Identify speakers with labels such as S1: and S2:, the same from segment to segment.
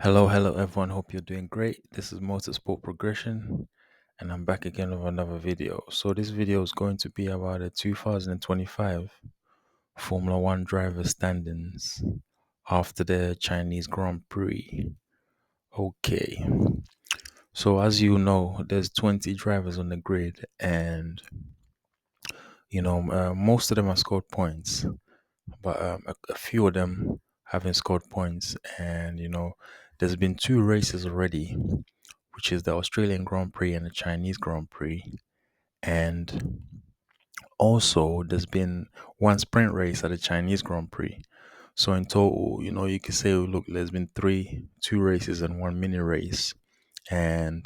S1: Hello everyone. Hope you're doing great. This is Motorsport Progression, and I'm back again with another video. So this video is going to be about the 2025 Formula One driver standings after the Chinese Grand Prix. Okay, so as you know, there's 20 drivers on the grid, and most of them have scored points, but a few of them haven't scored points, and there's been two races already, which is the Australian Grand Prix and the Chinese Grand Prix. And also, there's been one sprint race at the Chinese Grand Prix. So in total, you could say, oh, look, there's been two races and one mini race. And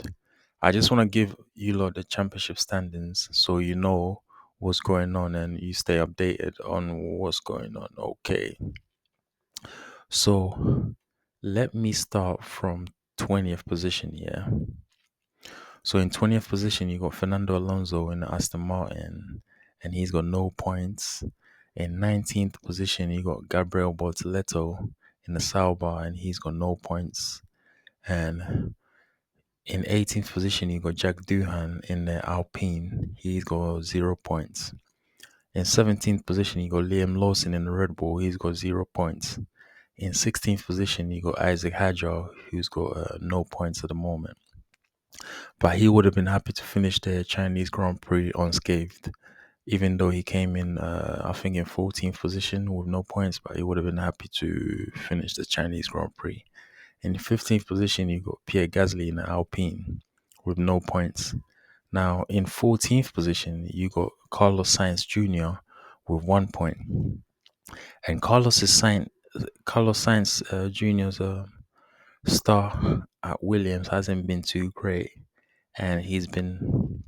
S1: I just want to give you lot the championship standings so you know what's going on and you stay updated on what's going on. Okay. So let me start from 20th position here. So in 20th position, you got Fernando Alonso in the Aston Martin, and he's got no points. In 19th position, you got Gabriel Bortoleto in the Sauber, and he's got no points. And in 18th position, you got Jack Doohan in the Alpine. He's got 0 points. In 17th position, you got Liam Lawson in the Red Bull. He's got 0 points. In 16th position, you got Isaac Hadjar, who's got no points at the moment. But he would have been happy to finish the Chinese Grand Prix unscathed, even though he came in, I think, in 14th position with no points. But he would have been happy to finish the Chinese Grand Prix. In the 15th position, you got Pierre Gasly in the Alpine with no points. Now, in 14th position, you got Carlos Sainz Jr. with 1 point. And Carlos Sainz Jr.'s star at Williams hasn't been too great, and he's been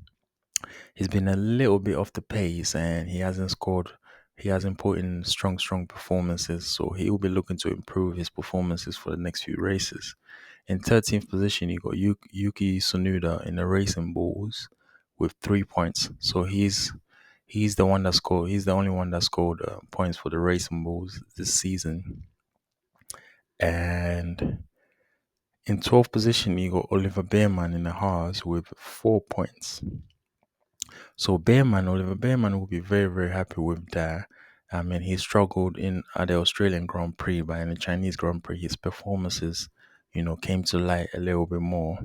S1: a little bit off the pace, and he hasn't scored. He hasn't put in strong performances, so he will be looking to improve his performances for the next few races. In 13th position, you got Yuki Tsunoda in the Racing Bulls with 3 points. So he's the one that scored. He's the only one that scored points for the Racing Bulls this season. And in 12th position, you got Oliver Bearman in the Haas with 4 points. So Oliver Bearman will be very happy with that. I mean, he struggled at the Australian Grand Prix, but in the Chinese Grand Prix, his performances, came to light a little bit more.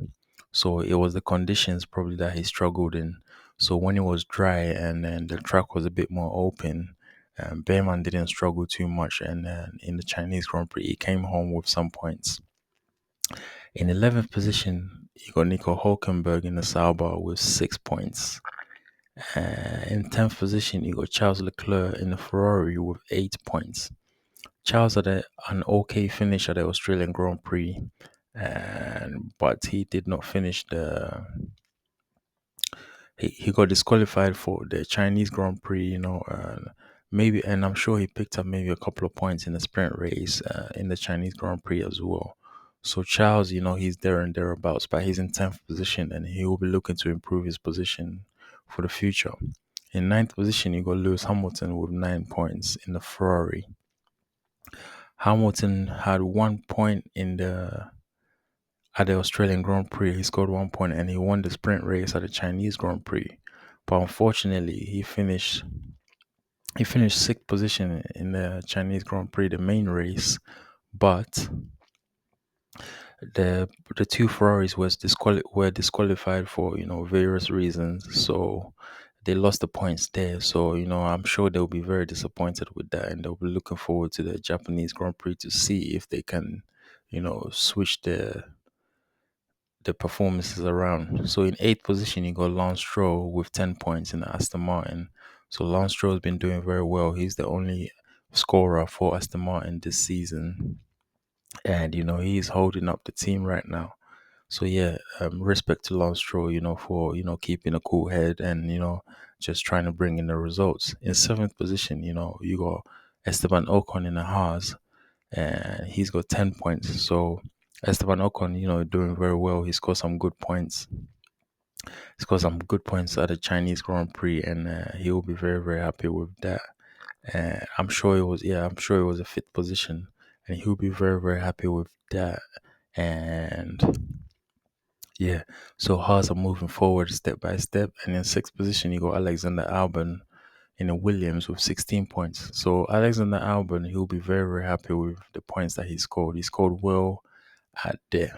S1: So it was the conditions probably that he struggled in. So when it was dry and then the track was a bit more open, Bearman didn't struggle too much. And in the Chinese Grand Prix, he came home with some points. In 11th position, you got Nico Hulkenberg in the Sauber with 6 points. In 10th position, you got Charles Leclerc in the Ferrari with 8 points. Charles had an okay finish at the Australian Grand Prix, but he did not finish he got disqualified for the Chinese Grand Prix, and I'm sure he picked up maybe a couple of points in the sprint race in the Chinese Grand Prix as well. So Charles, he's there and thereabouts, but he's in 10th position, and he will be looking to improve his position for the future. In 9th position, you got Lewis Hamilton with 9 points in the Ferrari. Hamilton had 1 point at the Australian Grand Prix. He scored 1 point and he won the sprint race at the Chinese Grand Prix. But unfortunately, he finished sixth position in the Chinese Grand Prix, the main race. But the two Ferraris were disqualified for various reasons, so they lost the points there. So I'm sure they'll be very disappointed with that, and they'll be looking forward to the Japanese Grand Prix to see if they can switch the performances around. So in 8th position, you got Lance Stroll with 10 points in the Aston Martin. So Lance Stroll has been doing very well. He's the only scorer for Aston Martin this season, and he's holding up the team right now. So yeah, respect to Lance Stroll, for keeping a cool head and just trying to bring in the results. In 7th position, you got Esteban Ocon in the Haas, and he's got 10 points. So Esteban Ocon, doing very well. He scored some good points. He scored some good points at the Chinese Grand Prix, and he will be very happy with that. I'm sure it was a fifth position, and he'll be very happy with that. And yeah, so Haas are moving forward step by step. And in sixth position, you got Alexander Albon in a Williams with 16 points. So Alexander Albon, he'll be very, very happy with the points that he scored. He scored well at the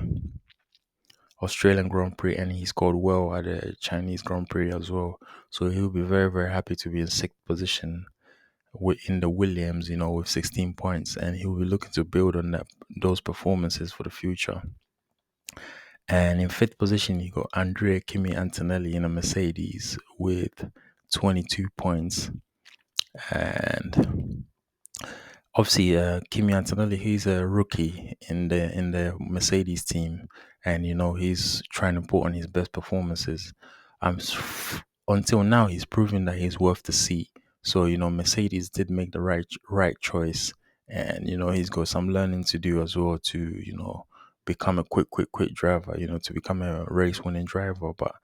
S1: Australian Grand Prix, and he scored well at the Chinese Grand Prix as well. So he'll be very, very happy to be in sixth position in the Williams, with 16 points, and he'll be looking to build on those performances for the future. And in fifth position, you got Andrea Kimi Antonelli in a Mercedes with 22 points. And obviously, Kimi Antonelli, he's a rookie in the Mercedes team, and he's trying to put on his best performances. Until now, he's proven that he's worth the seat. So Mercedes did make the right choice, and he's got some learning to do as well to become a quick driver. To become a race winning driver. But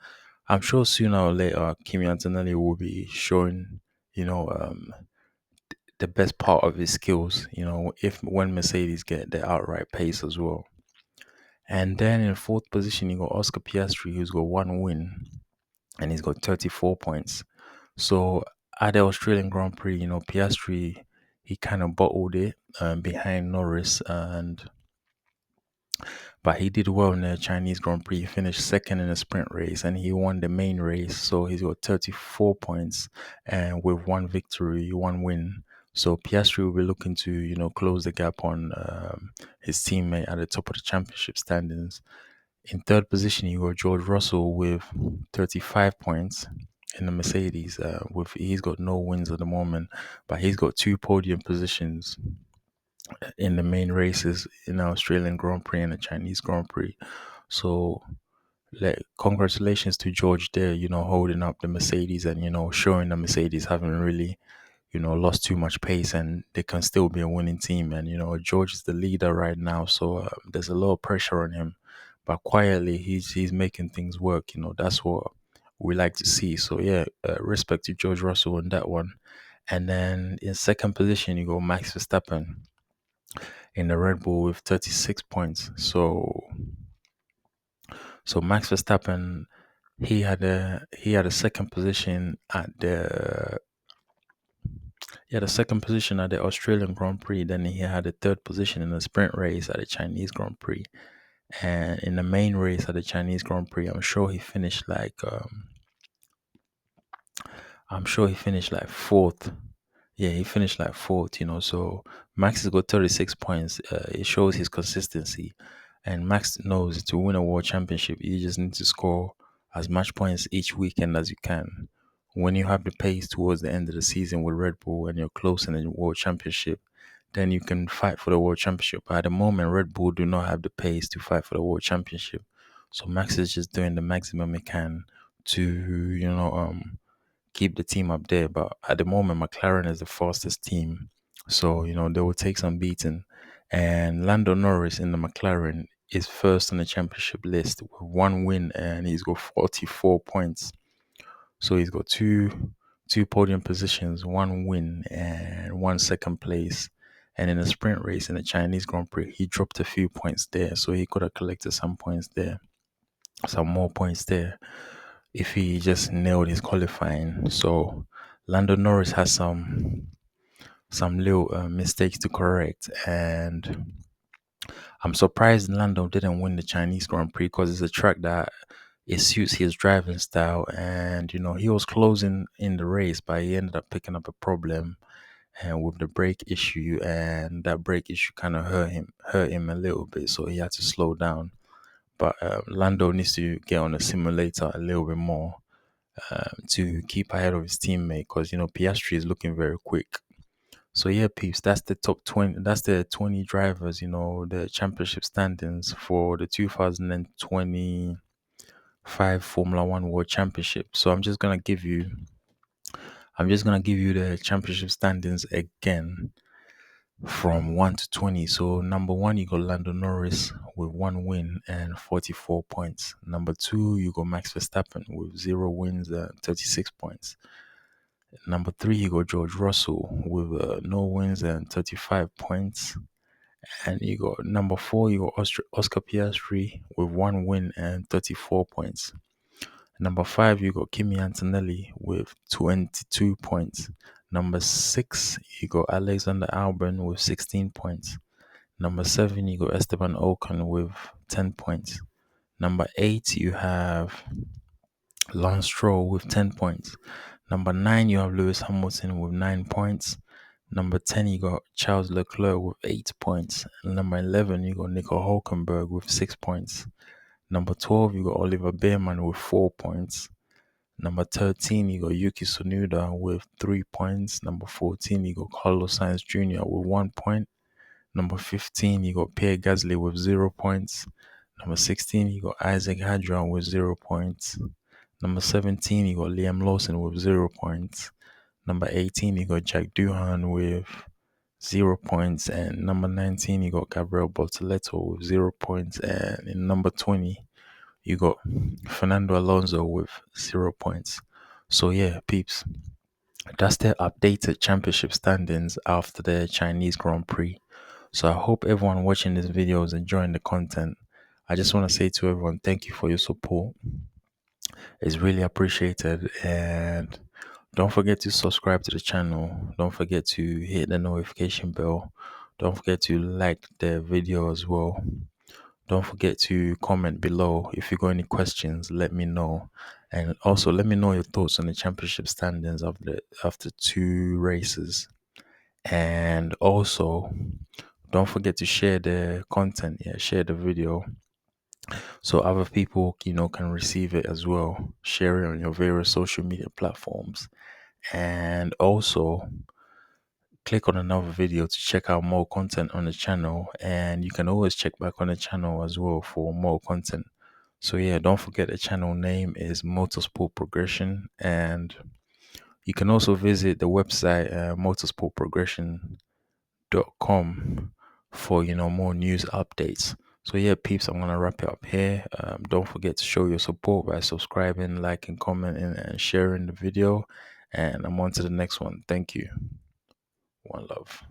S1: I'm sure sooner or later, Kimi Antonelli will be showing the best part of his skills, if when Mercedes get the outright pace as well. And then in fourth position, you got Oscar Piastri, who's got one win and he's got 34 points. So at the Australian Grand Prix, Piastri, he kind of bottled it behind Norris, but he did well in the Chinese Grand Prix. He finished second in the sprint race and he won the main race. So he's got 34 points and with one victory, one win. So Piastri will be looking to, close the gap on his teammate at the top of the championship standings. In third position, you got George Russell with 35 points in the Mercedes. He's got no wins at the moment, but he's got two podium positions in the main races in the Australian Grand Prix and the Chinese Grand Prix. So, congratulations to George there, holding up the Mercedes and, showing the Mercedes haven't really, lost too much pace and they can still be a winning team. And, George is the leader right now. So, there's a lot of pressure on him. But quietly, he's making things work. That's what we like to see. So, yeah, respect to George Russell on that one. And then in second position, you go Max Verstappen in the Red Bull with 36 points. So Max Verstappen, he had a second position at the Australian Grand Prix. Then he had a third position in the sprint race at the Chinese Grand Prix, and in the main race at the Chinese Grand Prix, I'm sure he finished like fourth. Yeah, he finished like fourth, So Max has got 36 points. It shows his consistency. And Max knows to win a world championship, you just need to score as much points each weekend as you can. When you have the pace towards the end of the season with Red Bull and you're close in the world championship, then you can fight for the world championship. But at the moment, Red Bull do not have the pace to fight for the world championship. So Max is just doing the maximum he can to, keep the team up there. But at the moment, McLaren is the fastest team. So, they will take some beating. And Lando Norris in the McLaren is first on the championship list with one win and he's got 44 points. So he's got two podium positions, one win and one second place. And in the sprint race in the Chinese Grand Prix, he dropped a few points there. So he could have collected some points there, some more points there if he just nailed his qualifying. So Lando Norris has some little mistakes to correct, and I'm surprised Lando didn't win the Chinese Grand Prix because it's a track that it suits his driving style. And he was closing in the race, but he ended up picking up a problem and with the brake issue, and that brake issue kind of hurt him a little bit, so he had to slow down. But Lando needs to get on the simulator a little bit more to keep ahead of his teammate because Piastri is looking very quick. So yeah, peeps, that's the top 20. That's the 20 drivers. The championship standings for the 2025 Formula One World Championship. So I'm just gonna give you the championship standings again from 1 to 20. So number one, you got Lando Norris with one win and 44 points. Number two, you got Max Verstappen with 0 wins and 36 points. Number three, you got George Russell with no wins and 35 points. And you got number 4, you got Oscar Piastri with 1 win and 34 points. Number 5, you got Kimi Antonelli with 22 points. Number 6, you got Alexander Albon with 16 points. Number 7, you got Esteban Ocon with 10 points. Number 8, you have Lance Stroll with 10 points. Number 9, you have Lewis Hamilton with 9 points. Number 10, you got Charles Leclerc with 8 points. And number 11, you got Nico Hulkenberg with 6 points. Number 12, you got Oliver Behrman with 4 points. Number 13, you got Yuki Tsunoda with 3 points. Number 14, you got Carlos Sainz Jr. with 1 point. Number 15, you got Pierre Gasly with 0 points. Number 16, you got Isaac Hadron with 0 points. Number 17, you got Liam Lawson with 0 points. Number 18, you got Jack Doohan with 0 points. And number 19, you got Gabriel Bortoleto with 0 points. And in number 20, you got Fernando Alonso with 0 points. So yeah, peeps, that's their updated championship standings after the Chinese Grand Prix. So I hope everyone watching this video is enjoying the content. I just want to say to everyone, thank you for your support. It's really appreciated. And don't forget to subscribe to the channel. Don't forget to hit the notification bell. Don't forget to like the video as well. Don't forget to comment below. If you got any questions, let me know. And also let me know your thoughts on the championship standings after 2 races. And also don't forget to share the content. Yeah, share the video so other people, can receive it as well. Share it on your various social media platforms. And also click on another video to check out more content on the channel, and you can always check back on the channel as well for more content. So yeah, don't forget the channel name is Motorsport Progression, and you can also visit the website motorsportprogression.com for more news updates. So yeah, peeps, I'm gonna wrap it up here. Don't forget to show your support by subscribing, liking, commenting, and sharing the video. And I'm on to the next one. Thank you. One love.